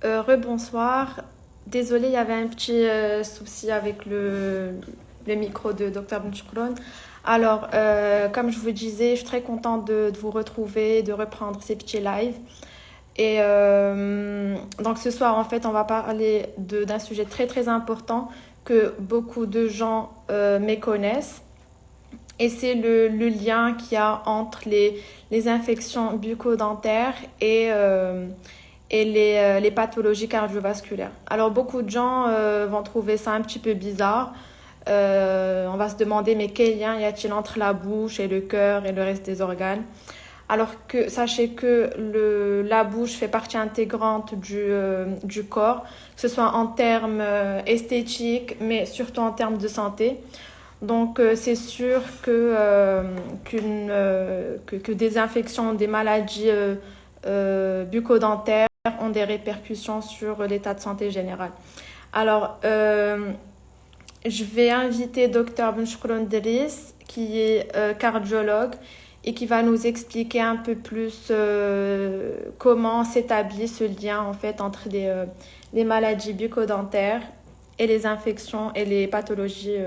Rebonsoir. Désolée, il y avait un petit souci avec le micro de Dr. Benchikroun. Alors, comme je vous disais, je suis très contente de vous retrouver, de reprendre ces petits lives. Et donc ce soir, en fait, on va parler d'un sujet très très important que beaucoup de gens méconnaissent. Et c'est le lien qu'il y a entre les infections bucco-dentaires et les pathologies cardiovasculaires. Alors beaucoup de gens vont trouver ça un petit peu bizarre. On va se demander mais quel lien y a-t-il entre la bouche et le cœur et le reste des organes? Alors que sachez que la bouche fait partie intégrante du corps, que ce soit en termes esthétiques, mais surtout en termes de santé. Donc, c'est sûr que des infections, des maladies bucco-dentaires ont des répercussions sur l'état de santé général. Alors, je vais inviter Dr. Benchikroun Deris, qui est cardiologue et qui va nous expliquer un peu plus comment s'établit ce lien en fait entre les maladies bucco-dentaires et les infections et les pathologies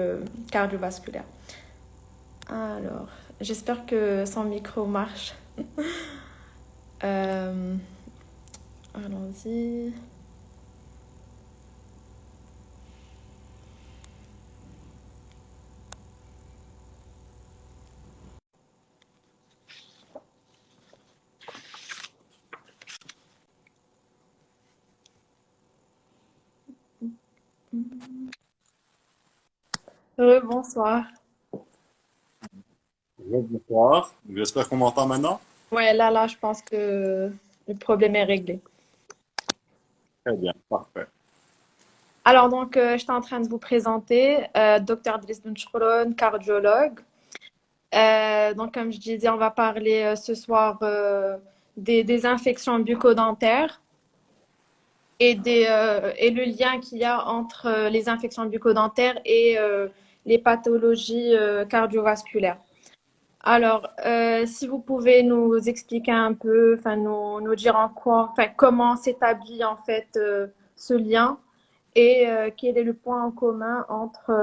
cardiovasculaires. Alors, j'espère que son micro marche. Euh, Allons-y. Bonsoir. Bonsoir. J'espère qu'on m'entend maintenant. Ouais, là, je pense que le problème est réglé. Très bien, parfait. Alors, donc, j'étais en train de vous présenter Dr. Driss Benchikroun, cardiologue. Donc, comme je disais, on va parler ce soir des infections bucco-dentaires et le lien qu'il y a entre les infections bucco-dentaires et les pathologies cardiovasculaires. Alors, si vous pouvez nous expliquer un peu, enfin nous dire en quoi, enfin comment s'établit en fait ce lien et quel est le point en commun entre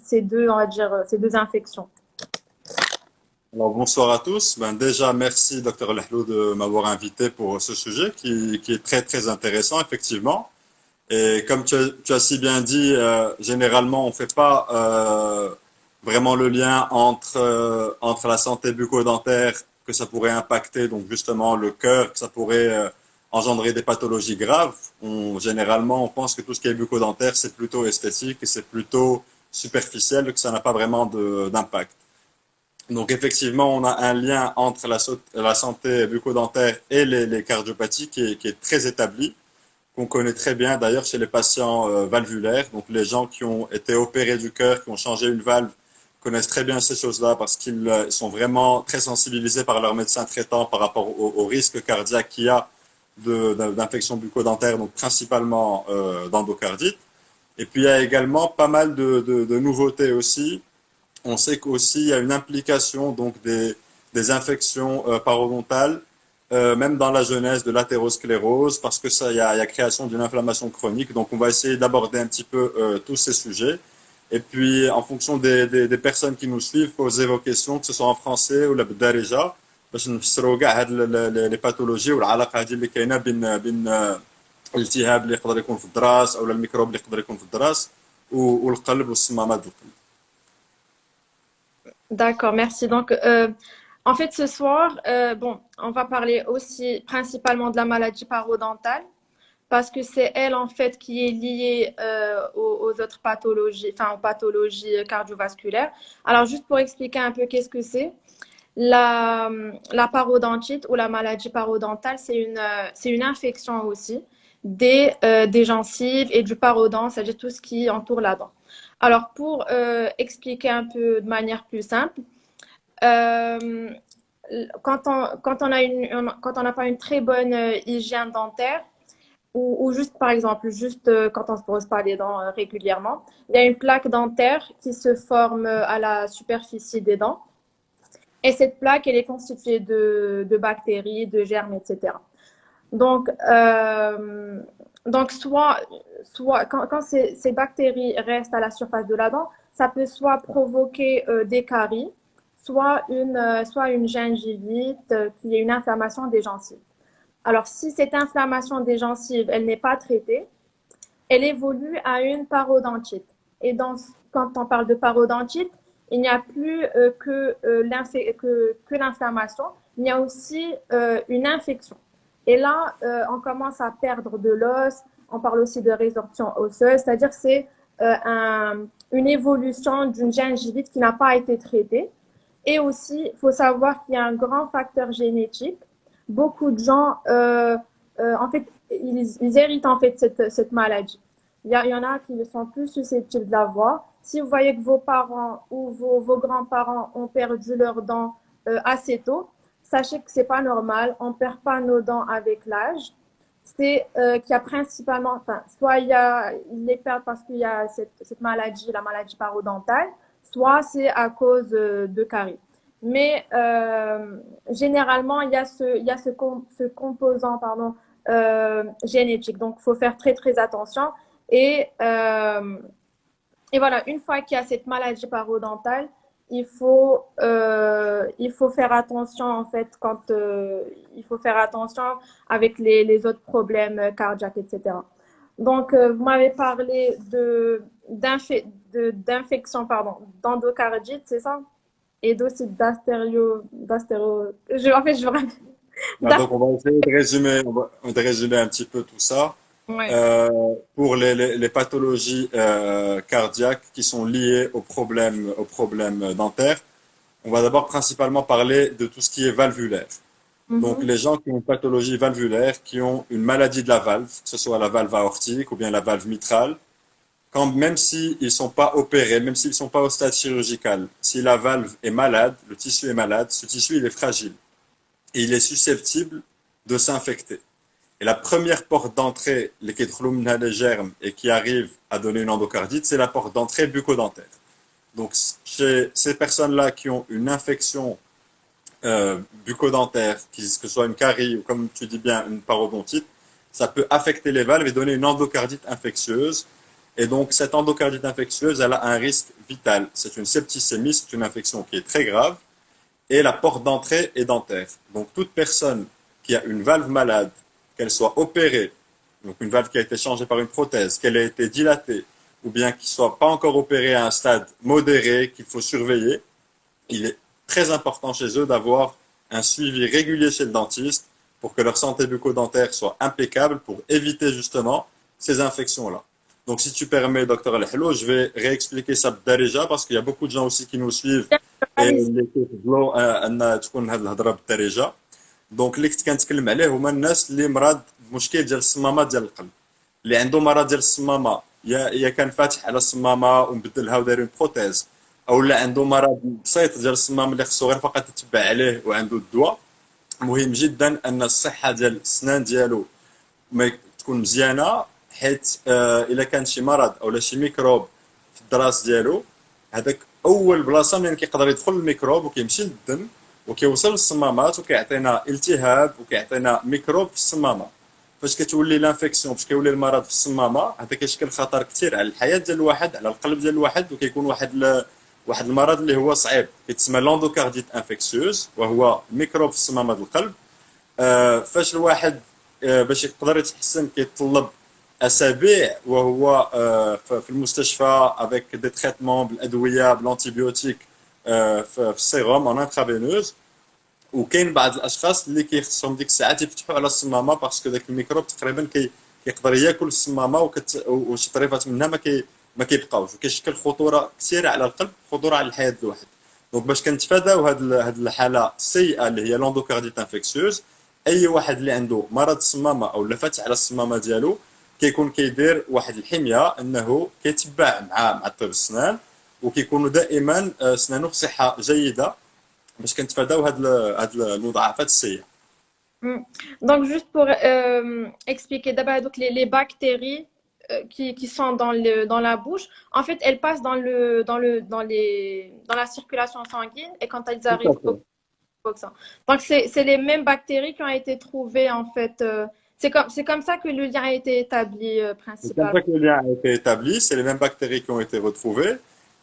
ces deux, on va dire, ces deux infections. Alors, bonsoir à tous. Déjà, merci, Dr. Lehlou, de m'avoir invité pour ce sujet qui est très, très intéressant, effectivement. Et comme tu as si bien dit, généralement, on ne fait pas vraiment le lien entre la santé bucco-dentaire, que ça pourrait impacter, donc justement, le cœur, que ça pourrait engendrer des pathologies graves. Généralement, on pense que tout ce qui est bucco-dentaire, c'est plutôt esthétique et c'est plutôt superficiel, que ça n'a pas vraiment d'impact. Donc effectivement, on a un lien entre la santé bucco-dentaire et les cardiopathies qui est très établi, qu'on connaît très bien d'ailleurs chez les patients valvulaires. Donc les gens qui ont été opérés du cœur, qui ont changé une valve, connaissent très bien ces choses-là parce qu'ils sont vraiment très sensibilisés par leur médecin traitant par rapport au risque cardiaque qu'il y a d'infection bucco-dentaire, donc principalement d'endocardite. Et puis il y a également pas mal de nouveautés aussi. On sait qu'aussi il y a une implication donc des infections parodontales, même dans la jeunesse, de l'athérosclérose, parce que ça, il y a création d'une inflammation chronique. Donc on va essayer d'aborder un petit peu tous ces sujets. Et puis en fonction des personnes qui nous suivent, poser vos questions, que ce soit en français ou la بالدارجة باش نفسروا كاع هاد لي باثولوجي والعلاقه هذه اللي كاينه بين الالتهاب اللي يقدر يكون في الدراس او الميكروب اللي يقدر يكون في الدراس والقلب والصمامات القلب. D'accord, merci. Donc, en fait, ce soir, bon, on va parler aussi principalement de la maladie parodontale parce que c'est elle, en fait, qui est liée aux autres pathologies, enfin, aux pathologies cardiovasculaires. Alors, juste pour expliquer un peu qu'est-ce que c'est, la, la parodontite ou la maladie parodontale, c'est une infection aussi des gencives et du parodont, c'est-à-dire tout ce qui entoure la dent. Alors, pour expliquer un peu de manière plus simple, euh, quand on n'a pas une très bonne hygiène dentaire, ou juste, par exemple, juste quand on se brosse pas les dents régulièrement, il y a une plaque dentaire qui se forme à la superficie des dents. Et cette plaque, elle est constituée de bactéries, de germes, etc. Donc, donc soit quand ces bactéries restent à la surface de la dent, ça peut soit provoquer des caries, soit une gingivite, qui est une inflammation des gencives. Alors, si cette inflammation des gencives, elle n'est pas traitée, elle évolue à une parodontite. Et quand on parle de parodontite, il n'y a plus que l'inflammation, il y a aussi une infection. Et là, on commence à perdre de l'os, on parle aussi de résorption osseuse, c'est-à-dire c'est une évolution d'une gingivite qui n'a pas été traitée. Et aussi, il faut savoir qu'il y a un grand facteur génétique. Beaucoup de gens, en fait, ils héritent en fait cette maladie. Il y en a qui sont plus susceptibles de l'avoir. Si vous voyez que vos parents ou vos grands-parents ont perdu leurs dents assez tôt, sachez que c'est pas normal. On perd pas nos dents avec l'âge. C'est qu'il y a principalement, enfin, soit ils les perdent parce qu'il y a cette maladie, la maladie parodontale, soit c'est à cause de caries. Mais généralement, ce composant pardon, génétique. Donc, il faut faire très, très attention. Et, euh, et voilà, une fois qu'il y a cette maladie parodontale, il faut faire attention, en fait, il faut faire attention avec les autres problèmes cardiaques, etc. Donc, vous m'avez parlé d'infection, pardon, d'endocardite, c'est ça? Et d'aussi en fait, je vraiment, Bah, donc, on va essayer de résumer, de résumer un petit peu tout ça. ouais. Pour les pathologies cardiaques qui sont liées aux problèmes dentaires, on va d'abord principalement parler de tout ce qui est valvulaire. Donc, Mhm. les gens qui ont une pathologie valvulaire, qui ont une maladie de la valve, que ce soit la valve aortique ou bien la valve mitrale, même s'ils ne sont pas opérés, même s'ils ne sont pas au stade chirurgical, si la valve est malade, le tissu est malade, ce tissu il est fragile et il est susceptible de s'infecter. Et la première porte d'entrée, les germes et qui arrive à donner une endocardite, c'est la porte d'entrée bucco-dentaire. Donc, chez ces personnes-là qui ont une infection bucco-dentaire, que ce soit une carie ou comme tu dis bien une parodontite, ça peut affecter les valves et donner une endocardite infectieuse. Et donc, cette endocardite infectieuse, elle a un risque vital. C'est une septicémie, c'est une infection qui est très grave. Et la porte d'entrée est dentaire. Donc, toute personne qui a une valve malade, qu'elle soit opérée, donc une valve qui a été changée par une prothèse, qu'elle ait été dilatée, ou bien qu'il ne soit pas encore opérée à un stade modéré qu'il faut surveiller, il est très important chez eux d'avoir un suivi régulier chez le dentiste pour que leur santé bucco-dentaire soit impeccable pour éviter justement ces infections-là. Donc, si tu permets, docteur Al-Hello, je vais réexpliquer ça déjà parce qu'il y a beaucoup de gens aussi qui nous suivent et Allez-y. اللي كيفضلوا ان تكون هذه الهضره بالدارجه. دونك اللي كنت كنتكلم عليه هما الناس اللي مرض بمشكل ديال الصمامات ديال القلب، اللي عنده مرض ديال الصمامه، يا كان فاتح على الصمامه ومبدلها وداير بروتيز، او لا عنده مرض بسيط ديال الصمام اللي خصو غير فقط يتبع عليه وعنده الدواء. مهم جدا ان الصحه ديال الاسنان ديالو ما تكون مزيانه، حيث الا كان شي مرض او شي ميكروب في الدراس ديالو، هذاك اول بلاصه منين كيقدر يدخل الميكروب وكيمشي للدم وكيوصل للصمامات وكيعطينا التهاب وكيعطينا ميكروب في الصمامه. فاش كتولي لانفيكسيون، فاش كيولي المرض في الصمامه، هذا كيشكل خطر كثير على الحياه ديال الواحد، على القلب ديال الواحد، وكيكون واحد المرض اللي هو صعيب كيتسمى لوندوكارديت انفيكسيوز، وهو ميكروب في الصمامه ديال القلب. فاش الواحد باش يقدر يتحسن كيتطلب اسابيع وهو في المستشفى افيك دي تريتمون بالادويه بالانتيبيوتيك في السيروم اون انترافينوز. وكاين بعض الاشخاص اللي كيخصهم ديك الساعات يفتحوا على الصمامه باسكو داك الميكروب تقريبا كيقدر ياكل الصمامه وشي طريفات منها ما كيبقاوش، وكيشكل خطوره كثيره على القلب، خطوره على الحياه ديال الواحد. دونك باش كنتفاداو هاد الحاله السيئه اللي هي لوندوكارديت انفيكسيوز، اي واحد اللي عنده مرض الصمامه او اللي فاتح على الصمامه ديالو كيكون كيدير واحد الحميه انه كيتبع مع طبيب السنان، وكيكونوا دائما سنانه في صحه جيده باش كنتفاداو هاد المضاعفات السيئه. Mm. Donc, juste pour expliquer, d'abord, donc les bactéries qui sont dans la bouche, en fait, elles passent dans la circulation sanguine et quand elles Tout à arrivent au fait. coxon. Donc, c'est les mêmes bactéries qui ont été trouvées, en fait, C'est comme ça que le lien a été établi C'est comme ça principalement. que le lien a été établi, c'est les mêmes bactéries qui ont été retrouvées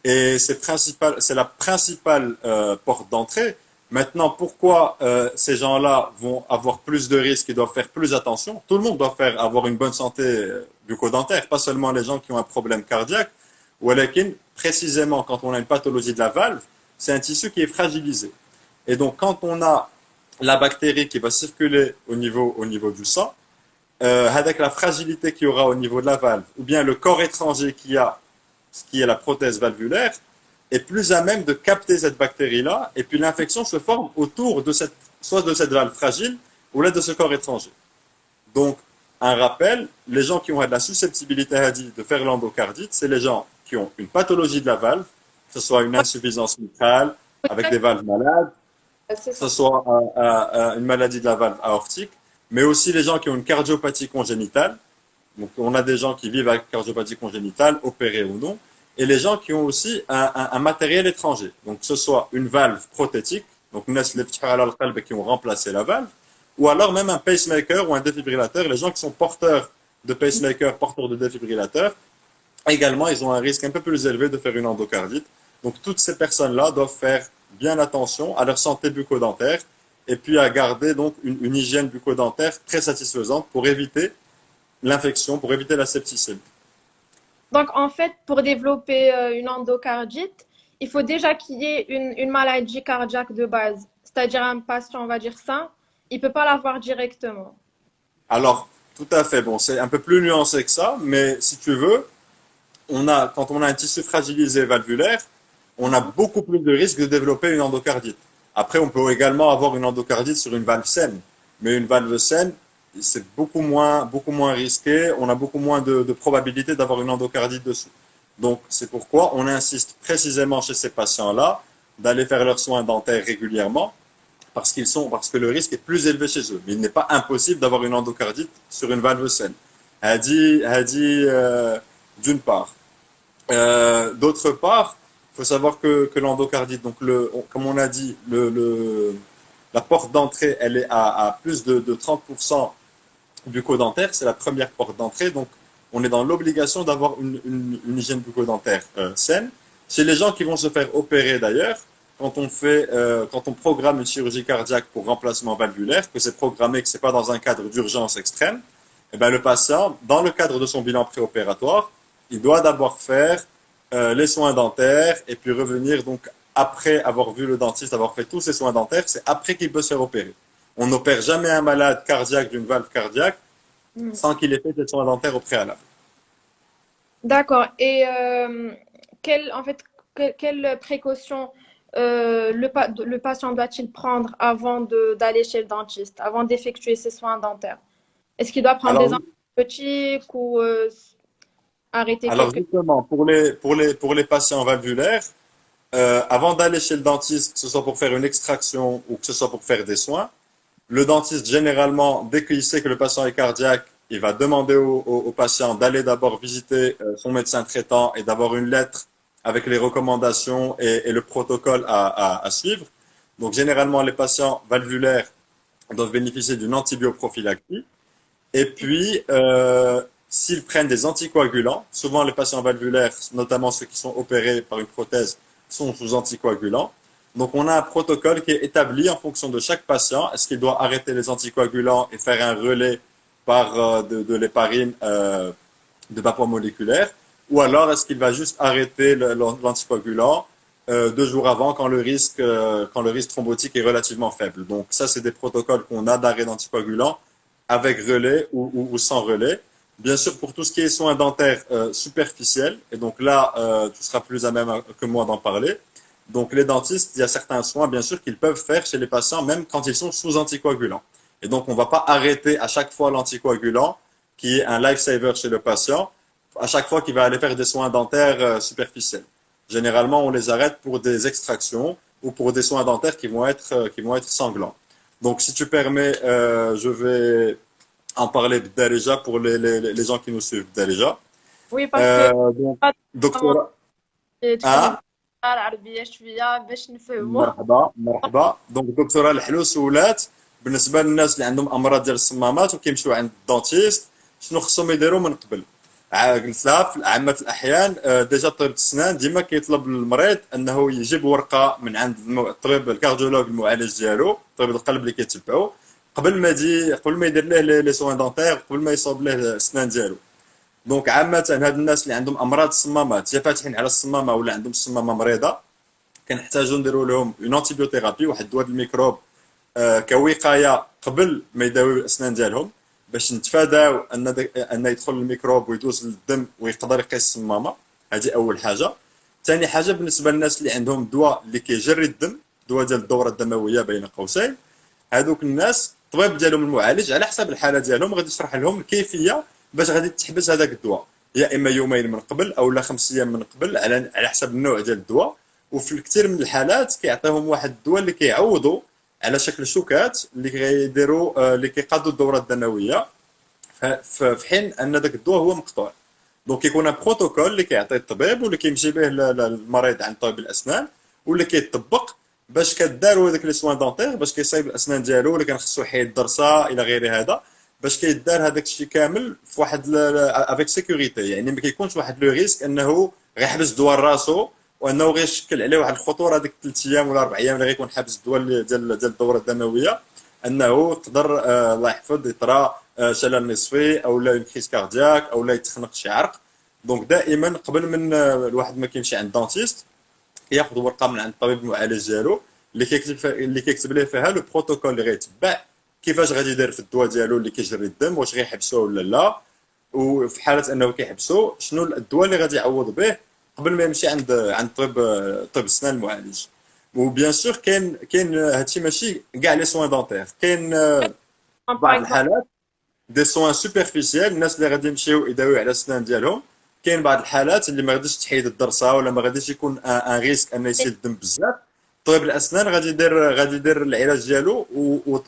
et c'est la principale porte d'entrée. Maintenant, pourquoi ces gens-là vont avoir plus de risques et doivent faire plus attention? Tout le monde doit avoir une bonne santé bucco-dentaire, pas seulement les gens qui ont un problème cardiaque. Ou précisément quand on a une pathologie de la valve, c'est un tissu qui est fragilisé. Et donc, quand on a la bactérie qui va circuler au niveau du sang, avec la fragilité qu'il y aura au niveau de la valve, ou bien le corps étranger qui est la prothèse valvulaire, est plus à même de capter cette bactérie-là, et puis l'infection se forme autour de soit de cette valve fragile, ou là de ce corps étranger. Donc, un rappel, les gens qui ont de la susceptibilité de faire l'endocardite, c'est les gens qui ont une pathologie de la valve, que ce soit une insuffisance mitrale, avec des valves malades, C'est que ce ça. soit une maladie de la valve aortique, mais aussi les gens qui ont une cardiopathie congénitale. Donc, on a des gens qui vivent avec cardiopathie congénitale, opérés ou non, et les gens qui ont aussi un matériel étranger. Donc, que ce soit une valve prothétique, donc qui ont remplacé la valve, ou alors même un pacemaker ou un défibrillateur. Les gens qui sont porteurs de pacemaker, porteurs de défibrillateur, également, ils ont un risque un peu plus élevé de faire une endocardite. Donc, toutes ces personnes-là doivent faire bien attention à leur santé bucco-dentaire et puis à garder donc une hygiène bucco-dentaire très satisfaisante pour éviter l'infection, pour éviter la septicémie. Donc, en fait, pour développer une endocardite, il faut déjà qu'il y ait une maladie cardiaque de base. C'est-à-dire un patient, on va dire sain, il ne peut pas l'avoir directement. Alors, tout à fait, bon, c'est un peu plus nuancé que ça, mais si tu veux, quand on a un tissu fragilisé valvulaire, on a Mhm. beaucoup plus de risques de développer une endocardite. Après, on peut également avoir une endocardite sur une valve saine, mais une valve saine, c'est beaucoup moins risqué, on a beaucoup moins de probabilité d'avoir une endocardite dessus. Donc, c'est pourquoi on insiste précisément chez ces patients-là d'aller faire leurs soins dentaires régulièrement, parce que le risque est plus élevé chez eux. Mais il n'est pas impossible d'avoir une endocardite sur une valve saine. D'une part. D'autre part, il faut savoir que l'endocardite, donc comme on a dit, la porte d'entrée, elle est à plus de 30% bucco-dentaire, c'est la première porte d'entrée, donc on est dans l'obligation d'avoir une hygiène bucco-dentaire saine. Chez les gens qui vont se faire opérer d'ailleurs, quand on programme une chirurgie cardiaque pour remplacement valvulaire, que c'est programmé, que c'est pas dans un cadre d'urgence extrême, eh ben le patient, dans le cadre de son bilan préopératoire, il doit d'abord faire les soins dentaires et puis revenir donc après avoir vu le dentiste, avoir fait tous ses soins dentaires, c'est après qu'il peut se faire opérer. On n'opère jamais un malade cardiaque d'une valve cardiaque Mhm. sans qu'il ait fait des soins dentaires au préalable. D'accord. Et en fait, quelles précautions le patient doit-il prendre avant d'aller chez le dentiste, avant d'effectuer ses soins dentaires? Est-ce qu'il doit prendre des Alors, antibiotiques ou arrêter alors quelques... justement, pour les patients valvulaires, avant d'aller chez le dentiste, que ce soit pour faire une extraction ou que ce soit pour faire des soins, le dentiste, généralement, dès qu'il sait que le patient est cardiaque, il va demander au patient d'aller d'abord visiter son médecin traitant et d'avoir une lettre avec les recommandations et le protocole à suivre. Donc, généralement, les patients valvulaires doivent bénéficier d'une antibioprophylaxie. Et puis, s'ils prennent des anticoagulants, souvent les patients valvulaires, notamment ceux qui sont opérés par une prothèse, sont sous anticoagulants. Donc, on a un protocole qui est établi en fonction de chaque patient. Est-ce qu'il doit arrêter les anticoagulants et faire un relais par de l'héparine de vapeur moléculaire? Ou alors, est-ce qu'il va juste arrêter l'anticoagulant 2 jours avant quand le risque thrombotique est relativement faible? Donc, ça, c'est des protocoles qu'on a d'arrêt d'anticoagulant avec relais ou sans relais. Bien sûr, pour tout ce qui est soins dentaires superficiels, et donc là, tu seras plus à même que moi d'en parler. Donc, les dentistes, il y a certains soins, bien sûr, qu'ils peuvent faire chez les patients, même quand ils sont sous anticoagulants. Et donc, on ne va pas arrêter à chaque fois l'anticoagulant, qui est un lifesaver chez le patient, à chaque fois qu'il va aller faire des soins dentaires superficiels. Généralement, on les arrête pour des extractions ou pour des soins dentaires qui vont être sanglants. Donc, si tu permets, je vais en parler déjà pour les gens qui nous suivent déjà. Oui, parce que Donc, pas docteur, تكلم hein? العربية شوية باش نفهموا. مرحبا مرحبا. Donc, doctorat الحلو سولات. بالنسبه للناس اللي عندهم امراض ديال الصمامات وكيمشيو عند الدونتيست، شنو خصهم يديروا من قبل؟ قلت لها في عامه الاحيان ديجا طبيب السنان ديما كيطلب للمريض انه يجيب ورقه من عند الطبيب الكارديولوج المعالج ديالو، طبيب القلب اللي كيتبعو، قبل ما يدير له لي سوان دونتير، قبل ما يصوب له السنان ديالو. دونك عامه هاد الناس اللي عندهم امراض الصمامات يا فاتحين على الصمامه ولا عندهم الصمامه مريضه، كنحتاجوا نديروا لهم اون انتيبيوثيرابي، واحد الدواء الميكروب كوقايه قبل ما يداويو الاسنان ديالهم، باش نتفاداو ان يدخل الميكروب ويدوز للدم ويقدر يقيس الصمامه. هذه اول حاجه. ثاني حاجه بالنسبه للناس اللي عندهم دواء اللي كيجري الدم، دواء ديال الدوره الدمويه بين قوسين، هذوك الناس الطبيب ديالهم المعالج على حسب الحاله ديالهم غادي يشرح لهم الكيفيه باش غادي تحبس هذاك الدواء، يا اما يومين من قبل او لا 5 ايام من قبل، على حسب النوع ديال الدواء. وفي الكثير من الحالات كيعطيهم واحد الدواء اللي كيعوضوا على شكل شوكات اللي كيديروا اللي كيقادوا الدوره الدمويه، في حين ان ذاك الدواء هو مقطوع. دونك كيكون ان بروتوكول اللي كيعطي الطبيب واللي كيمشي به المريض عند طبيب الاسنان، واللي كيطبق باش كداروا هذاك لي سوان دونتير، باش كيصايب الاسنان ديالو اللي كان خصو يحيد ضرسه الى غير هذا، باش كيدار هذاك الشيء كامل في واحد افيك سيكوريتي. يعني ما كيكونش واحد لو ريسك انه غيحبس الدواء راسو وانه غيشكل عليه واحد الخطوره هذيك 3 ايام ولا 4 ايام اللي غيكون حابس الدواء ديال الدوره الدمويه، انه يقدر الله يحفظ يطرى شلل نصفي او لا كريس كاردياك او لا يتخنق شي عرق. دونك دائما قبل من الواحد ما كيمشي عند الدونتيست ياخذ ورقه من عند الطبيب المعالج ديالو اللي كيكتب ليه فيها لو بروتوكول اللي غيتبع، كيفاش غادي يدير في الدواء ديالو اللي كيجري الدم، واش غيحبسوه ولا لا، وفي حاله انه كيحبسوه شنو الدواء اللي غادي يعوض به قبل ما يمشي عند طبيب السنان المعالج. وبيان سور كاين هادشي ماشي كاع لي سوان دونتير، كاين Par بعض exemple, الحالات دي سوان سوبرفيسيال، الناس اللي غادي يمشيو يداويو على السنان ديالهم. كاين بعض الحالات اللي ما غاديش تحيد الضرسه ولا ما غاديش يكون ان ريسك ان يسيل الدم بزاف، طبيب الاسنان غادي يدير العلاج ديالو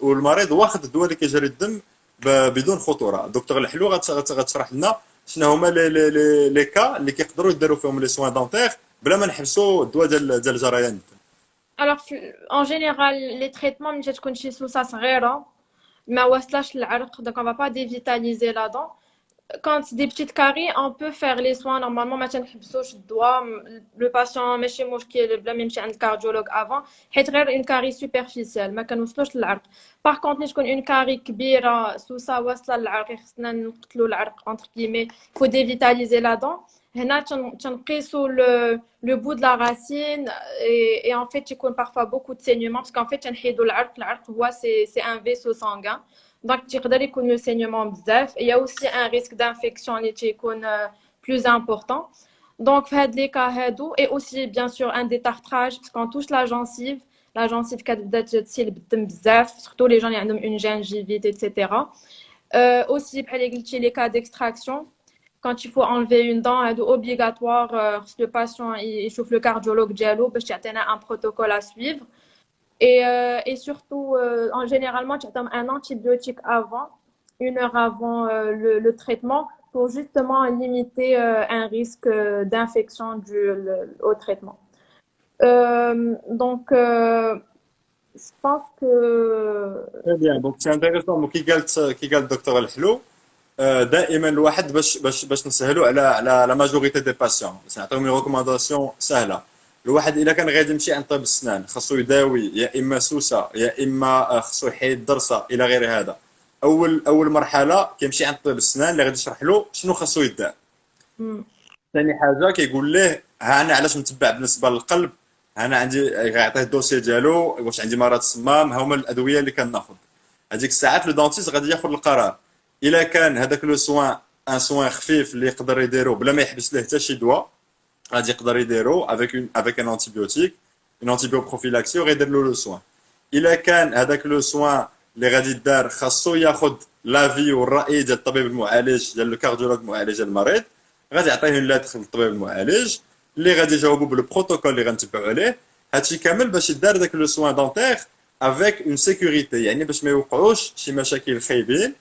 والمريض واخد الدواء اللي كيجري الدم بدون خطوره. دكتور الحلو غتشرح لنا شنو هما لي كا اللي كيقدروا يديروا فيهم لي سوان دونتير بلا ما نحبسوا الدواء ديال جريان الدم. alors en général les traitements ملي تكون شي سوسه صغيره ما واصلاش للعرق donc on va pas dévitaliser la dent. Quand c'est des petites caries, on peut faire les soins normalement. مثلا نحبسوش الدواء. Le patient ماشي مشكل بلا ما يمشي عند الكارديولوج avant حيت غير une carie superficielle ما كنوصلوش للعرق. Par contre ملي تكون une carie كبيرة سوسة واصلة للعرق خصنا نقتلوا العرق entre guillemets. Il faut dévitaliser la dent. هنا تنقيسوا le bout de la racine et en fait يكون parfois beaucoup de saignement parce qu'en fait تنحيدوا العرق هو c'est un vaisseau sanguin. Donc, تقدر يكون le saignement بزاف. Il y a aussi un risque d'infection اللي تيكون plus important. Donc, في هاد les cas هادو et aussi bien sûr un détartrage parce qu'on touche la gencive كتبدا تسيل بالدم بزاف surtout les gens اللي عندهم une gingivite etc. Aussi بحال اللي قلتي les cas d'extraction quand il faut enlever une dent هادو obligatoire خص le patient يشوف le cardiologue ديالو باش يعطينا un protocole à suivre. Et surtout, généralement, tu as un antibiotique avant, 1 heure avant le traitement, pour justement limiter un risque d'infection dû au traitement. Donc, je pense que... Très bien, donc c'est intéressant. Donc كي قال الدكتور الحلو دائما الواحد باش نسهلوا على لا ماجوريتي دي باسيون، باش نعطيهم ريكومونداسيون سهله. الواحد الا كان غادي يمشي عند طبيب السنان خاصو يداوي يا اما سوسه يا اما خاصو يحيد ضرسه الى غير هذا. اول مرحله كيمشي عند طبيب السنان اللي غادي يشرح له شنو خاصو يدار. ثاني حاجه كيقول له ها انا علاش نتبع بالنسبه للقلب، انا عندي غيعطيه الدوسي ديالو واش عندي مرض الصمام، ها هما الادويه اللي كناخذ. هذيك الساعات لو دونتيست غادي ياخذ القرار الا كان هذاك لو سوان ان سوان خفيف اللي يقدر يديرو بلا ما يحبس له حتى شي دواء، غادي يقدر يديرو افيك ان انتيبيوتيك اون انتيبيو بروفيلاكسي وغيدير له لو سوان. الا كان هذاك لو سوان اللي غادي يدار خاصو ياخذ لافي والراي ديال الطبيب المعالج ديال الكارديولوج المعالج المريض، غادي يعطيه لا دخل الطبيب المعالج اللي غادي يجاوبوا بالبروتوكول اللي غنتبعوا عليه. هادشي كامل باش يدار داك لو سوان دونتير افيك اون سيكوريتي، يعني باش ما يوقعوش شي مشاكل خايبين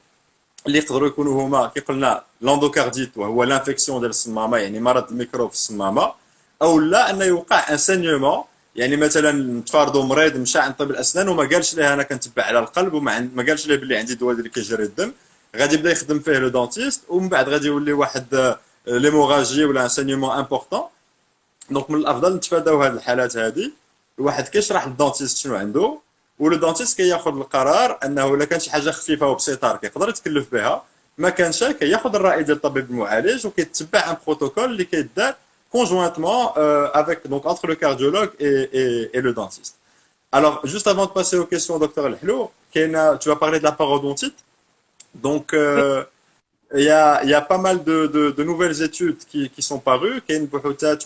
اللي يقدروا يكونوا هما كيقولنا لاندوكارديت وهو لانفيكسيون ديال الصمامه، يعني مرض الميكروب في الصمامه، او لا انه يوقع ان سانيومون، يعني مثلا تفارضوا مريض مشى عند طبيب الاسنان وما قالش ليه انا كنتبع على القلب ما قالش ليه باللي عندي دواء اللي كيجري الدم، غادي يبدا يخدم فيه لو دونتيست ومن بعد غادي يولي واحد ليموراجي ولا ان سانيمون امبورطون. دونك من الافضل نتفاداو هذه الحالات هذه. الواحد كيشرح للدونتيست شنو عنده، ولو دونتيست كياخذ القرار انه الا كانت شي حاجه خفيفه وبسيطه كيقدر يتكلف بها، ما كانش كياخذ الراي ديال الطبيب المعالج وكيتبع ان بروتوكول اللي كيدار conjointement avec donc entre le cardiologue et le dentiste. Alors juste avant de passer aux questions docteur Lhlo, tu vas parler de la parodontite. Donc il y a pas mal de nouvelles études qui sont parues. كاين بحوثات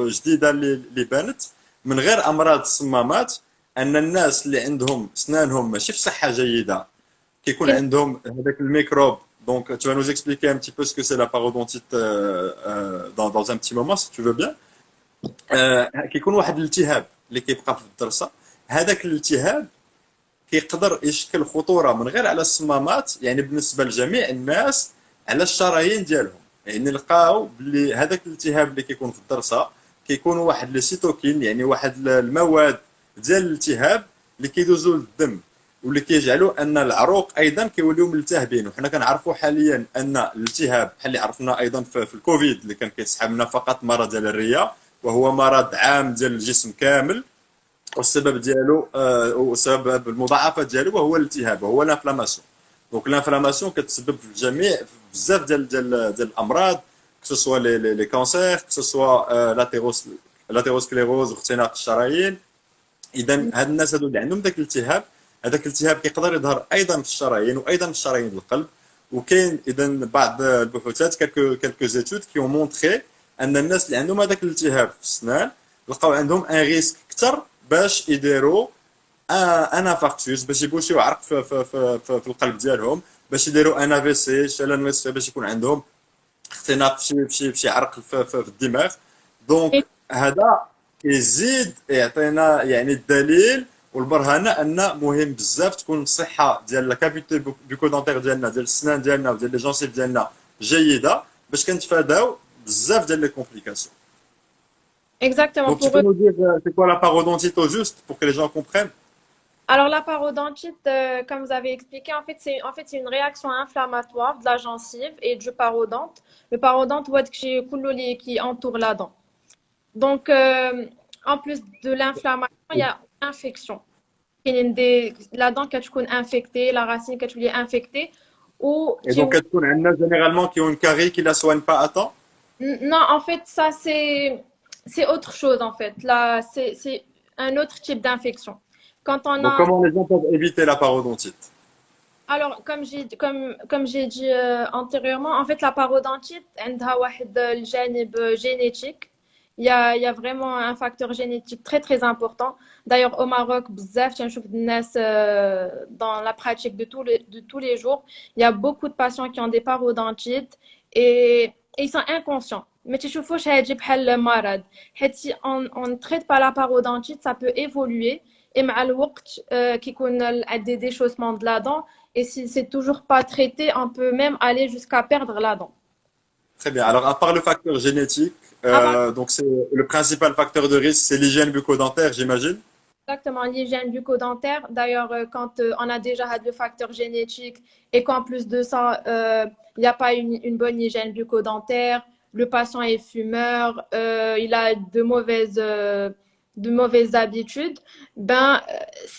جديده اللي بانت من غير امراض الصمامات ان الناس اللي عندهم اسنانهم ماشي في صحه جيده كيكون عندهم هذاك الميكروب. Donc tu vas nous expliquer un petit peu ce que c'est la parodontite dans un petit moment si tu veux bien. كيكون واحد الالتهاب اللي كيبقى في الضرسه، هذاك الالتهاب كيقدر يشكل خطوره من غير على الصمامات، يعني بالنسبه لجميع الناس على الشرايين ديالهم. يعني لقاو باللي هذاك الالتهاب اللي كيكون في الضرسه كيكون واحد لي سيتوكين، يعني واحد المواد ديال الالتهاب اللي كيدوزوا للدم واللي كيجعلوا ان العروق ايضا كيوليو ملتهبين. وحنا كنعرفوا حاليا ان الالتهاب بحال اللي عرفنا ايضا في الكوفيد اللي كان كيسحبنا فقط مرض ديال الرئه، وهو مرض عام ديال الجسم كامل، والسبب ديالو والسبب المضاعفه ديالو وهو الالتهاب وهو الانفلاماسيون. دونك الانفلاماسيون كتسبب في الجميع في بزاف ديال الامراض، كسوا لي كونسير، كسوا لاتيروسكليروز واختناق الشرايين. اذا هاد الناس هادو اللي عندهم داك الالتهاب، هذاك الالتهاب كيقدر يظهر ايضا في الشرايين وايضا في شرايين القلب. وكاين اذا بعض البحوثات كالكو زيتود كي مونطري ان الناس اللي عندهم هذاك الالتهاب في السنان لقاو عندهم ان ريسك اكثر باش يديروا ان انفاركتوس، باش يبوشيو عرق في القلب ديالهم، باش يديروا ان في سي شلل نصفي، باش يكون عندهم اختناق في شي عرق في الدماغ. دونك هذا كيزيد يعطينا يعني الدليل والبرهانه ان مهم بزاف تكون الصحه ديال لا كافيتي بيكودونتير ديالنا، ديال السنان ديالنا وديال لي جونسيف ديالنا جيده باش كنتفاداو بزاف ديال لي كومبليكاسيون. Exactement. Donc tu peux nous dire c'est quoi la parodontite au juste pour que les gens comprennent? Alors, la parodontite, comme vous avez expliqué, c'est une réaction inflammatoire de la gencive et du parodonte. Le parodonte, qui entoure la dent. Donc, en plus de l'inflammation, il y a l'infection. La dent qui est infectée, la racine qui est infectée. Ou Et donc, كتكون عندنا généralement qui ont une carie qui la soigne pas à temps? Non, en fait, ça, c'est autre chose, en fait. Là, c'est un autre type d'infection. Quand on Donc, a... comment les gens peuvent éviter la parodontite? Alors, comme j'ai dit antérieurement, en fait, la parodontite, elle a un جانب génétique. Il y a vraiment un facteur génétique très, très important. D'ailleurs, au Maroc, بزاف تنشوف الناس dans la pratique de tous les jours, il y a beaucoup de patients qui ont des parodontites et ils sont inconscients. Mais تشوفوش هادي بحال مرض. حيت si on ne traite pas la parodontite, ça peut évoluer. Et مع الوقت كيكون des déchaussements de la dent. Et si c'est toujours pas traité, on peut même aller jusqu'à perdre la dent. Très bien. Alors, à part le facteur génétique, donc c'est le principal facteur de risque, c'est l'hygiène bucco-dentaire, j'imagine. Exactement, l'hygiène bucco-dentaire. D'ailleurs, quand on a déjà le facteur génétique et qu'en plus de ça, il n'y a pas une bonne hygiène bucco-dentaire, le patient est fumeur, il a de mauvaises habitudes,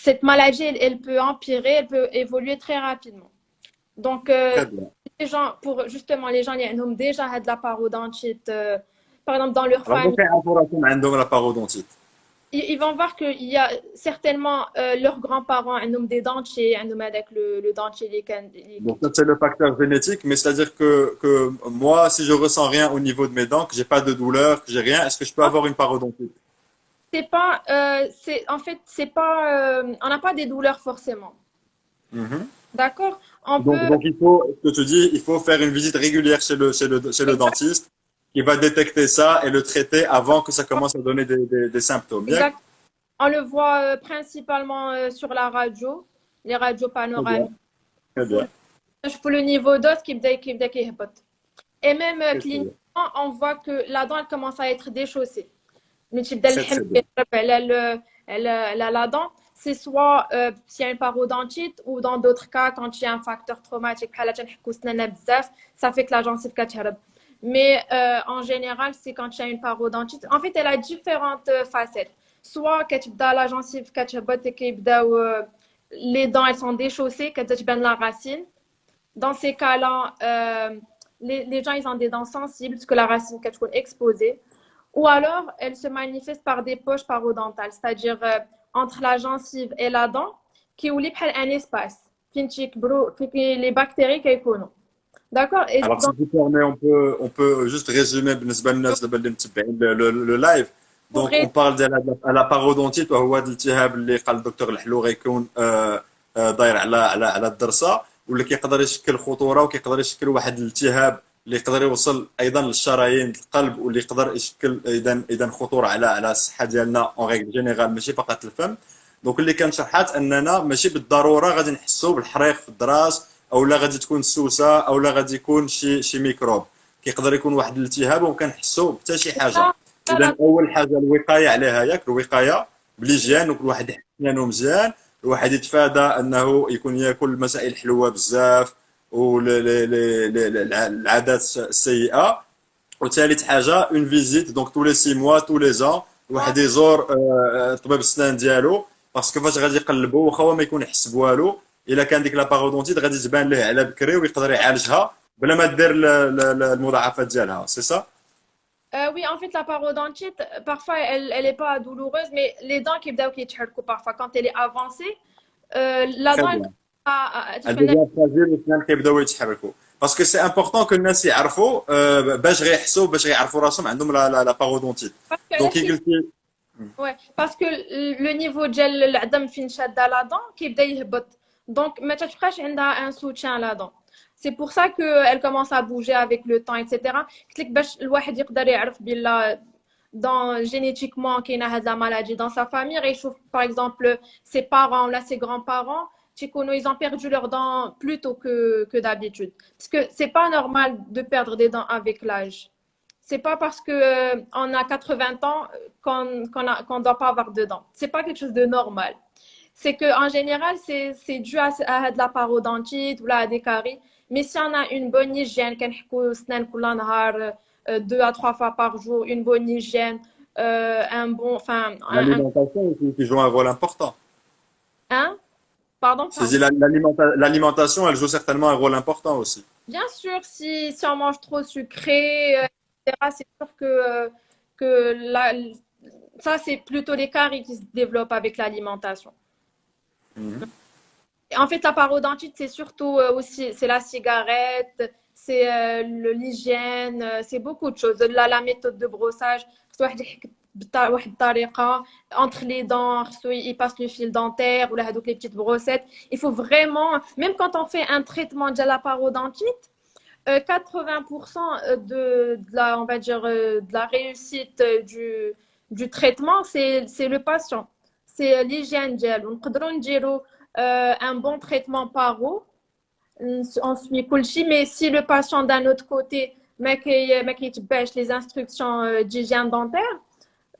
cette maladie, elle peut empirer, elle peut évoluer très rapidement. Donc, Très bien. les gens, justement, les gens qui ont déjà de la parodontite, par exemple, dans leur Alors, famille, quelle information عندهم la parodontite? ils vont voir qu'il y a certainement leurs grands-parents, ils ont des dentiers, ils ont avec le dentier. Donc, ça, c'est le facteur génétique, mais c'est-à-dire que moi, si je ressens rien au niveau de mes dents, que j'ai pas de douleur, que j'ai rien, est-ce que je peux avoir une parodontite? C'est pas, en fait, c'est pas, on n'a pas des douleurs forcément. Mhm. D'accord? On Donc, peut, donc il faut, ce que tu dis, il faut faire une visite régulière chez le dentiste qui va détecter ça et le traiter avant que ça commence à donner des symptômes. Bien? exact. On le voit principalement sur la radio, les radios Très bien. panoramiques. Très bien. Je fais le niveau d'os qui يهبط. Et même Très bien. cliniquement, on voit que la dent elle commence à être déchaussée. Mais tu Très, très bien. elle a la dent. C'est soit s'il y a une parodontite ou dans d'autres cas, quand il y a un facteur traumatique, ça fait que la gencive كتهرب. Mais en général, c'est quand il y a une parodontite. En fait, elle a différentes facettes. Soit كتبدا la gencive كتهبط كيبداو les dents elles sont déchaussées, كتبدا تبان la racine. Dans ces cas-là, les gens ils ont des dents sensibles parce que la racine est exposée. Ou alors, elle se manifeste par des poches parodontales, c'est-à-dire entre la gencive et la dent, qui ont un espace. Les bactéries qui sont. D'accord. Et Alors, si donc, vous permets, on peut juste résumer بالنسبة للناس دابا اللي متبعين le live. pour Donc, on parle de la parodontite وهو هذا الالتهاب اللي قال الدكتور الحلو غيكون داير على الضرسة واللي كيقدر يشكل خطورة وكيقدر يشكل واحد الالتهاب اللي يقدر يوصل ايضا للشرايين القلب واللي يقدر يشكل اذا خطوره على الصحه ديالنا اون ريغل جينيرال ماشي فقط الفم. دونك اللي كان شرحات اننا ماشي بالضروره غادي نحسوا بالحريق في الدراس او لا غادي تكون سوسه او لا غادي يكون شي ميكروب كيقدر يكون واحد الالتهاب وما كنحسوا حتى شي حاجه. اذا اول حاجه الوقايه عليها ياك الوقايه بليجيان وكل واحد يحسن سنانو مزيان الواحد يتفادى انه يكون ياكل المسائل الحلوه بزاف والعادات السيئه. وثالث حاجه اون فيزيت دونك تو لي 6 موا تو لي زون الواحد يزور طبيب السنان ديالو باسكو فاش غادي يقلبوا واخا هو ما يكون يحس بوالو الا كان ديك لابارودونتيت غادي تبان ليه على بكري ويقدر يعالجها بلا ما دير المضاعفات ديالها سي سا. oui, en fait, la parodontite, parfois, elle est pas douloureuse, mais les dents qui parfois, quand elle est avancée, la تري dent, elle بيان. commence à الدوزيام فراجيل والسنان كيبداو يتحركوا باسكو سي امبورطون كو الناس يعرفوا باش غيحسوا باش غيعرفوا راسهم عندهم لا بارودونتيت parce que là, دونك كي قلتي. ouais, parce que le niveau ديال العظم فين شاده la dent كيبدا يهبط. Donc ما تبقاش عندها un soutien la dent. C'est pour ça que elle commence à bouger avec le temps etc. قلت لك باش الواحد يقدر يعرف بلا dans génétiquement كاينه هاد la maladie dans sa famille يشوف par exemple ses parents là ses grands-parents ils ont perdu leurs dents plus tôt que d'habitude. Parce que c'est pas normal de perdre des dents avec l'âge. C'est pas parce que on a 80 ans qu'on doit pas avoir de dents. C'est pas quelque chose de normal. C'est que en général, c'est dû à de la parodontite ou là, à des caries. Mais si on a une bonne hygiène, deux à trois fois par jour, une bonne hygiène, un bon, enfin, L'alimentation qui joue un rôle important. hein? Pardon, C'est pardon. l'alimentation, elle joue certainement un rôle important aussi. Bien sûr, si on mange trop sucré, etc., c'est sûr que ça, c'est plutôt les caries qui se développent avec l'alimentation. Mhm. En fait, la parodontite, c'est surtout aussi, c'est la cigarette, c'est l'hygiène, c'est beaucoup de choses. La méthode de brossage, entre les dents, il passe le fil dentaire ou là, donc les petites brossettes. Il faut vraiment, même quand on fait un traitement de la parodontite, 80% on va dire, de la réussite du traitement, c'est le patient. C'est l'hygiène ديالو. نقدروا نديروا un bon traitement paro, on suit كلشي, mais si le patient d'un autre côté ما كيتبعش les instructions d'hygiène dentaire,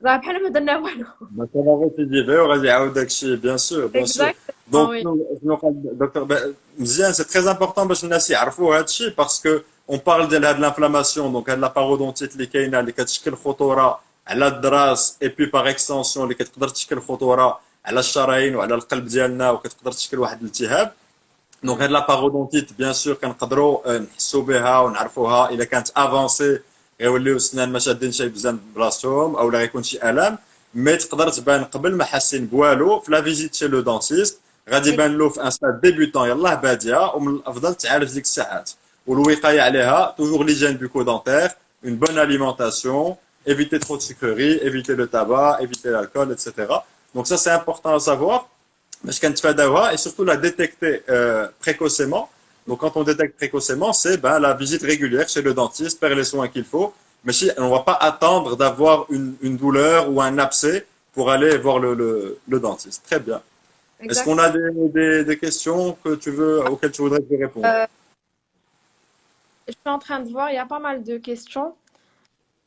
راه بحال ما درنا والو. ما كان غادي يديفي وغادي يعاود داكشي بيان سور بيان سور. Exactement, دونك oui. شنو قال دكتور مزيان سي تري امبورطون باش الناس يعرفوا هادشي باسكو اون بارل ديال هاد لانفلاماسيون دونك هاد لا بارودونتيت اللي كاينه اللي كتشكل خطوره على الدراس اي بي باغ اكستنسيون اللي كتقدر تشكل خطوره على الشرايين وعلى القلب ديالنا وكتقدر تشكل واحد الالتهاب. دونك هاد لا بارودونتيت بيان سور كنقدروا نحسوا بها ونعرفوها الا كانت افونسي غيوليو السنان ما شادين شي بزاف بلاصتهم او لا غيكون شي الام مي تقدر تبان قبل ما حاسين بوالو في لا فيزيت شي لو دونتيست غادي يبان له في ان ستاد ديبيوتون يلاه باديه ومن الافضل تعالج ديك الساعات. والوقايه عليها توجور ليجين بوكو دونتير اون بون اليمونتاسيون éviter trop de sucreries éviter le tabac éviter l'alcool etc. Donc ça c'est important à savoir باش كنتفاداوها et surtout la détecter précocement. Donc, quand on détecte précocement, c'est la visite régulière chez le dentiste, faire les soins qu'il faut. Mais si, on ne va pas attendre d'avoir une douleur ou un abcès pour aller voir le dentiste. Très bien. Est-ce Exact. qu'on a des questions auxquelles tu voudrais que je réponde? Je suis en train de voir, il y a pas mal de questions.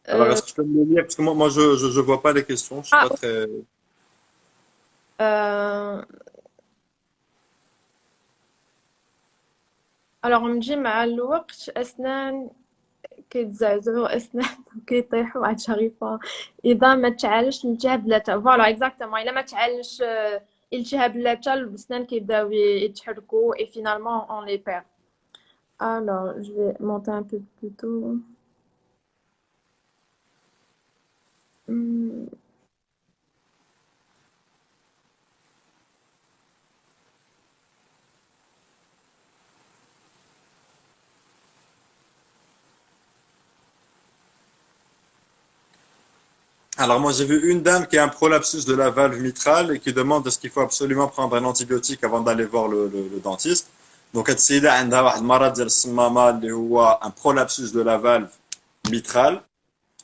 Alors, Euh, est-ce que tu peux me le lire? Parce que moi je vois pas les questions. Je suis ah, pas très. euh, alors on me dit مع الوقت أسنان كيتزعزعوا أسنان كيطيحوا عاد شريفة إذا ما تعالجش الالتهاب اللثة فوالا اكزاكتومون إلا ما تعالجش التهاب اللثة الأسنان كيبداو يتحركوا et finalement on les perd. Alors je vais monter un peu plus tôt. Hmm. Alors moi j'ai vu une dame qui a un prolapsus de la valve mitrale et qui demande est-ce qu'il faut absolument prendre un antibiotique avant d'aller voir le dentiste. Donc هاد السيدة عندها واحد المرض ديال الصمامة اللي هو un prolapsus de la valve mitrale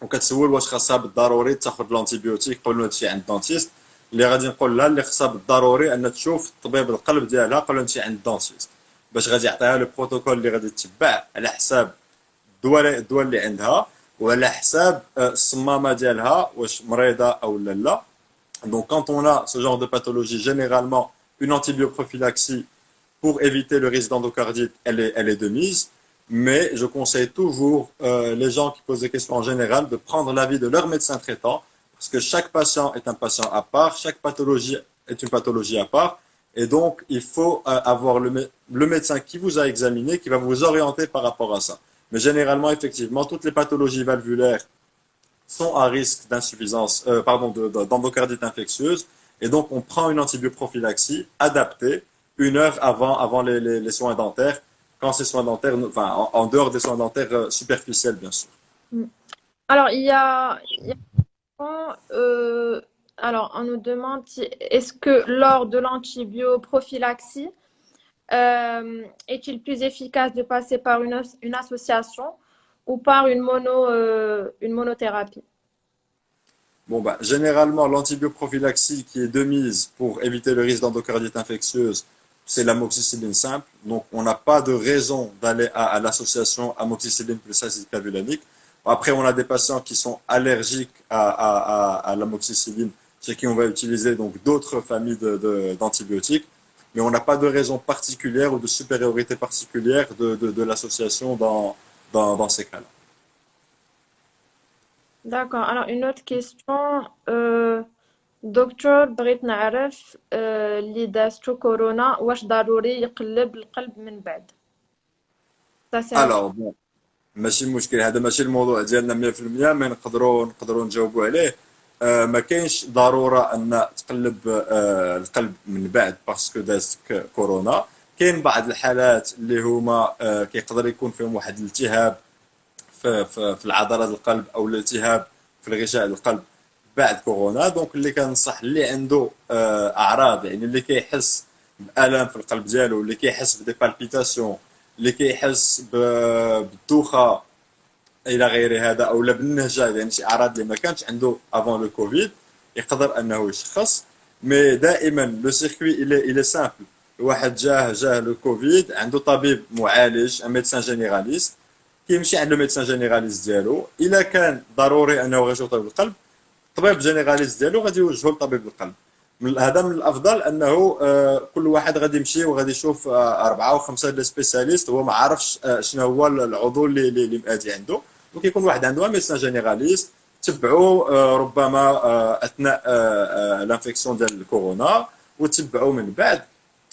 وكتسول واش خاصها بالضروري تاخذ الانتيبيوتيك قبل ما تمشي عند الدونتيست. اللي غادي نقول لها اللي خاصها بالضروري ان تشوف طبيب القلب ديالها قبل ما تمشي عند الدونتيست باش غادي يعطيها لو بروتوكول اللي غادي تتبع على حساب الدواء اللي عندها وعلى حساب الصمامه ديالها واش مريضه او لا. Donc quand on a ce genre de pathologie, généralement une antibioprophylaxie pour éviter le risque d'endocardite, elle est de mise. Mais je conseille toujours les gens qui posent des questions en général de prendre l'avis de leur médecin traitant parce que chaque patient est un patient à part, chaque pathologie est une pathologie à part. Et donc, il faut avoir le médecin qui vous a examiné, qui va vous orienter par rapport à ça. Mais généralement, effectivement, toutes les pathologies valvulaires sont à risque d'insuffisance, d'endocardite infectieuse. Et donc, on prend une antibioprophylaxie adaptée 1 heure avant les soins dentaires, quand ces soins dentaires, enfin, en dehors des soins dentaires superficiels, bien sûr. Hmm. Alors euh, alors on nous demande est-ce que lors de l'antibioprophylaxie est-il plus efficace de passer par une association ou par une monothérapie? Bon, bah, généralement, l'antibioprophylaxie qui est de mise pour éviter le risque d'endocardite infectieuse, c'est l'amoxicilline simple. Donc, on n'a pas de raison d'aller à l'association amoxicilline plus acide clavulanique. Après, on a des patients qui sont allergiques à l'amoxicilline, chez qui on va utiliser donc d'autres familles d'antibiotiques. Mais on n'a pas de raison particulière ou de supériorité particulière de l'association dans ces cas-là. D'accord. Alors, une autre question. دكتور بغيت نعرف اللي دازتو كورونا واش ضروري يقلب القلب من بعد. Ça, c'est un... Alors, bon, ماشي مشكل هذا ماشي الموضوع ديالنا 100% ما نقدروا نجاوبوا عليه. ما كاينش ضروره ان تقلب القلب من بعد باسكو دازتك كورونا. كاين بعض الحالات اللي هما كيقدر يكون فيهم واحد الالتهاب في العضلات القلب او الالتهاب في الغشاء القلب بعد كورونا. دونك اللي كنصح اللي عنده اعراض يعني اللي كيحس بالام في القلب ديالو اللي كيحس بدي بالبيتاسيون اللي كيحس بالدوخه الى غير هذا او بالنهجه يعني شي اعراض اللي ما كانتش عنده افون لو كوفيد يقدر انه يشخص. مي دائما لو سيركوي الى سامبل. واحد جاه لو كوفيد عنده طبيب معالج ان ميدسان جينيراليست كيمشي عند لو ميدسان جينيراليست ديالو الا كان ضروري انه غيشوف طبيب القلب الطبيب جينيراليست ديالو غادي يوجهو لطبيب القلب. هذا من الافضل انه كل واحد غادي يمشي وغادي يشوف 4 و5 لي سبيسياليست هو ما عارفش شنو هو العضو اللي مادي عنده. وكيكون واحد عنده ميدسان جينيراليست تبعو ربما اثناء الانفيكسيون ديال الكورونا وتبعو من بعد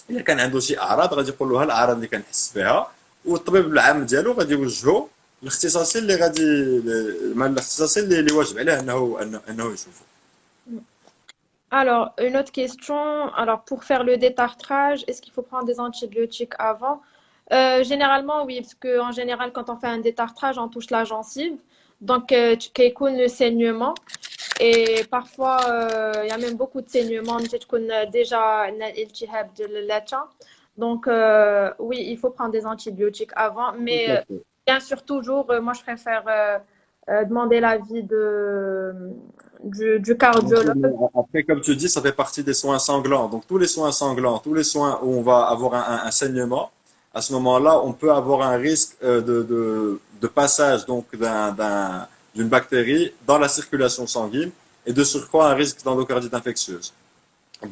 الا كان عنده شي اعراض غادي يقول له الاعراض اللي كنحس بها والطبيب العام ديالو غادي يوجهو الاختصاصي اللي غادي مع الاختصاصي اللي واجب عليه انه يشوفه. Alors, une autre question. Alors, pour faire le détartrage, est-ce qu'il faut prendre des antibiotiques avant? Généralement, oui, parce qu'en général, quand on fait un détartrage, on touche la gencive. Donc, كيكون le saignement. Et parfois, il y a même beaucoup de saignements. تكون déjà الالتهاب ديال اللثة. Donc, oui, il faut prendre des antibiotiques avant. Mais bien sûr, toujours, moi, je préfère demander l'avis du cardiologue. Après, comme tu dis, ça fait partie des soins sanglants. Donc, tous les soins sanglants, tous les soins où on va avoir un saignement, à ce moment-là, on peut avoir un risque de passage donc d'une bactérie dans la circulation sanguine et de surcroît un risque d'endocardite infectieuse.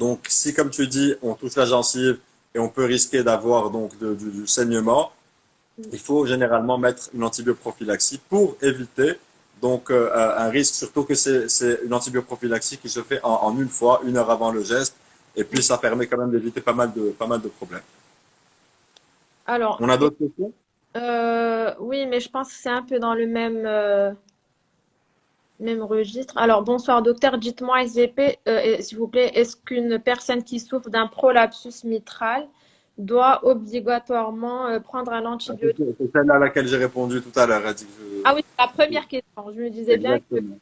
Donc, si, comme tu dis, on touche la gencive et on peut risquer d'avoir donc du saignement, il faut généralement mettre une antibioprophylaxie pour éviter donc un risque, surtout que c'est une antibioprophylaxie qui se fait en une fois, 1 heure avant le geste, et puis ça permet quand même d'éviter pas mal de problèmes. Alors, On a d'autres questions? oui, mais je pense que c'est un peu dans le même registre. Alors, bonsoir docteur, dites-moi SVP, s'il vous plaît, est-ce qu'une personne qui souffre d'un prolapsus mitral doit obligatoirement prendre un antibiotique? C'est celle à laquelle j'ai répondu tout à l'heure. Elle dit Ah oui, c'est la première question. Je me disais bien que Exactement.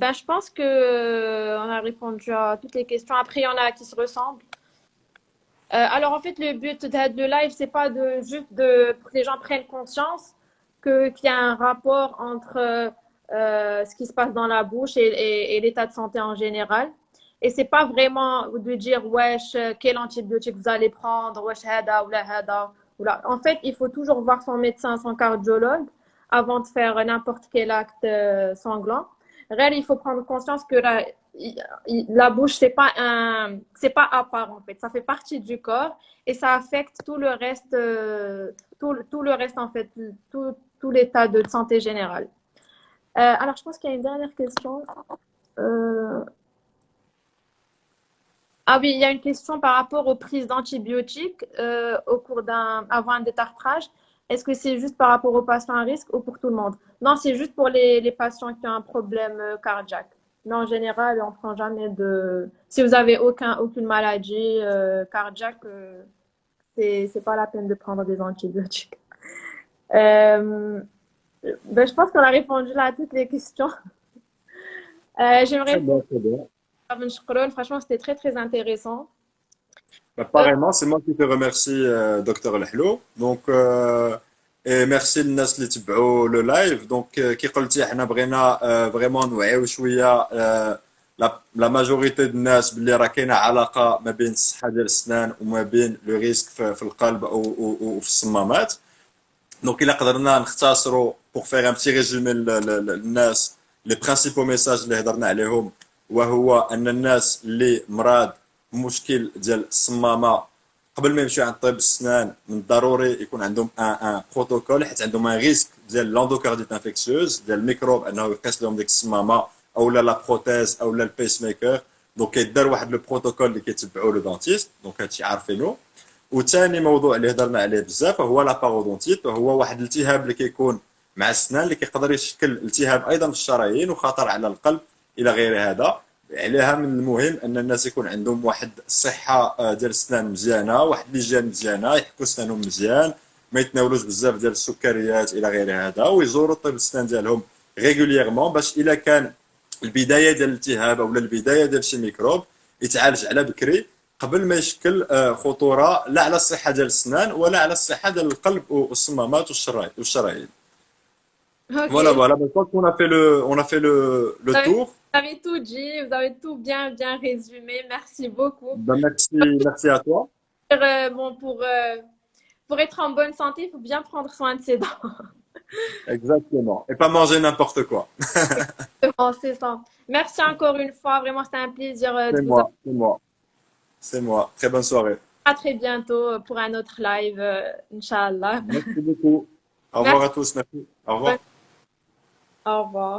ben, je pense que on a répondu à toutes les questions. Après, il y en a qui se ressemblent. Alors en fait, le but de live, c'est pas de juste pour que les gens prennent conscience qu'il y a un rapport entre ce qui se passe dans la bouche et l'état de santé en général. Et c'est pas vraiment de dire wesh, quel antibiotique vous allez prendre, wesh hada ou la hada ou la. En fait, il faut toujours voir son médecin, son cardiologue avant de faire n'importe quel acte sanglant. Réel, il faut prendre conscience que la bouche, c'est pas à part en fait. Ça fait partie du corps et ça affecte tout le reste, tout le reste en fait, tout l'état de santé générale. Alors, je pense qu'il y a une dernière question. Euh, Ah oui, il y a une question par rapport aux prises d'antibiotiques avant un détartrage. Est-ce que c'est juste par rapport aux patients à risque ou pour tout le monde? Non, c'est juste pour les patients qui ont un problème cardiaque. Mais en général, on ne prend jamais de. Si vous avez aucune maladie cardiaque, c'est pas la peine de prendre des antibiotiques. Euh, ben, je pense qu'on a répondu là à toutes les questions. Très J'aimerais bien, vous très bien. remercier. Franchement, c'était très, très intéressant. Bah, Euh, pareillement, c'est moi qui te remercie, docteur Lehlo. Donc, et merci للناس اللي تبعوا le live. Donc, كي قلتي احنا بغينا vraiment نوعيو شوية la majorité الناس باللي راه كاينة علاقة ما بين الصحة ديال الأسنان وما بين لو ريسك في القلب أو في الصمامات. Donc, il a قدرنا نختصروا pour faire un petit résumé للناس les principaux messages اللي هضرنا عليهم وهو أن الناس اللي مراد مشكل ديال الصمامة قبل ما يمشيو عند طبيب السنان من الضروري يكون عندهم ان بروتوكول حيت عندهم ان ريسك ديال لاندوكارديت انفكسيوز ديال الميكروب انه يقيس لهم ديك الصمامه او لا بروتيز او لا البيس ميكر. دونك كيدار واحد لو بروتوكول اللي كيتبعوه لو دونتيست. دونك هادشي عارفينه. وثاني موضوع اللي هضرنا عليه بزاف هو لا بارودونتيت وهو واحد الالتهاب اللي كيكون مع السنان اللي كيقدر يشكل التهاب ايضا في الشرايين وخطر على القلب الى غير هذا. عليها من المهم ان الناس يكون عندهم واحد الصحه ديال السنان مزيانه واحد ليجيان مزيانه يحكوا سنانهم مزيان ما يتناولوش بزاف ديال السكريات الى غير هذا ويزوروا طبيب السنان ديالهم ريغوليرمون باش الا كان البدايه ديال الالتهاب او البدايه ديال شي ميكروب يتعالج على بكري قبل ما يشكل خطوره لا على الصحه ديال السنان ولا على الصحه ديال القلب والصمامات والشرايين. Voilà, Ok. voilà. Je pense qu'on a fait on a fait le Vous tour. avez tout dit, vous avez tout bien, bien résumé. Merci beaucoup. Ben, merci, merci à toi. Bon, pour être en bonne santé, il faut bien prendre soin de ses dents. Exactement. Et pas manger n'importe quoi. Bon, c'est ça. Merci encore une fois. Vraiment, c'était un plaisir de C'est vous avoir. moi, c'est moi, c'est moi. Très bonne soirée. À très bientôt pour un autre live, Inch'Allah. Merci beaucoup. Au revoir Merci. à tous. Merci. Au revoir. Au revoir.